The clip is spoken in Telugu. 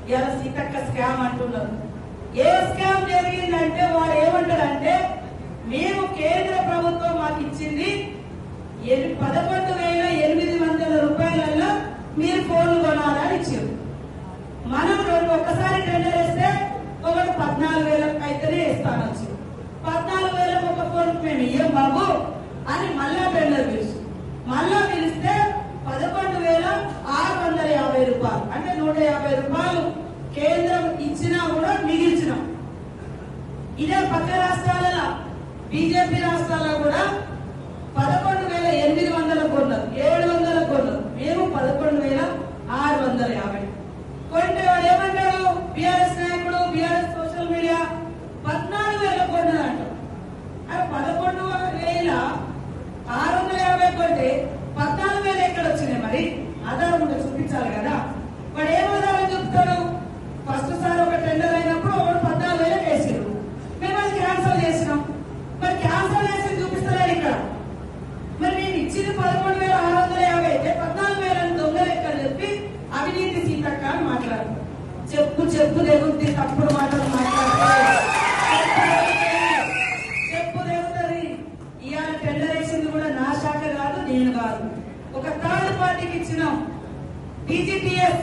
ఇలా సీతక్క స్కామ్ అంటున్నారు. ఏ స్కామ్ జరిగిందంటే వారు ఏమంటారంటే మేము కేంద్ర ప్రభుత్వం మాకు ఇచ్చింది 11,800 రూపాయలలో మీరు ఫోన్లు కొనాలని ఇచ్చారు. మనం ఒక్కసారి టెండర్ వేస్తే ఒకటి 14,000 అయితేనే ఇస్తానొచ్చు. 14,000 ఒక ఫోన్ మేము ఇయ్యం బాబు అని మళ్ళా టెండర్ పిలుసు. మళ్ళా పిలిస్తే 11,650 రూపాయలు అంటే 150 రూపాయలు కేంద్రం ఇచ్చినా కూడా మిగిల్చినాం. ఇదే పక్క రాష్ట్రాలలో బీజేపీ రాష్ట్రాల్లో కూడా 11,800 కొన్నారు, 700 కొన్నారు. మేము 11,650 కొంటే వాడు ఏమంటాడు బీఆర్ఎస్ నాయకుడు, బీఆర్ఎస్ సోషల్ మీడియా 14,000 కొన్నది అంటారు. అది 11,650 కొంటే 14,000 ఎక్కడ వచ్చినాయి? మరి ఆధారం ఉంటే చూపించాలి కదా. వాడు ఏం ఆధారం చూపుతాడు? ఫస్ట్ సార్ ఒక టెండర్ అయినప్పుడు ఒకటి 14,000 వేసారు, మేము అది క్యాన్సల్ చేసినాం. మరి క్యాన్సల్ చేసి చూపిస్తలేరు ఇక్కడ. మరి నేను ఇచ్చింది 11,650 అయితే 14,000 దొంగ లెక్క చెప్పి అవినీతి సీతక్క అని మాట్లాడు. చెప్పు తెగుద్ది, తప్పుడు మాటలు మాట్లాడుతుంది, చెప్పు తెగుతుంది. ఇవాళ టెండర్ వేసింది కూడా నా శాఖ కాదు, నేను కాదు, ఒక థర్డ్ పార్టీకి ఇచ్చినాం. టీజీటీఎస్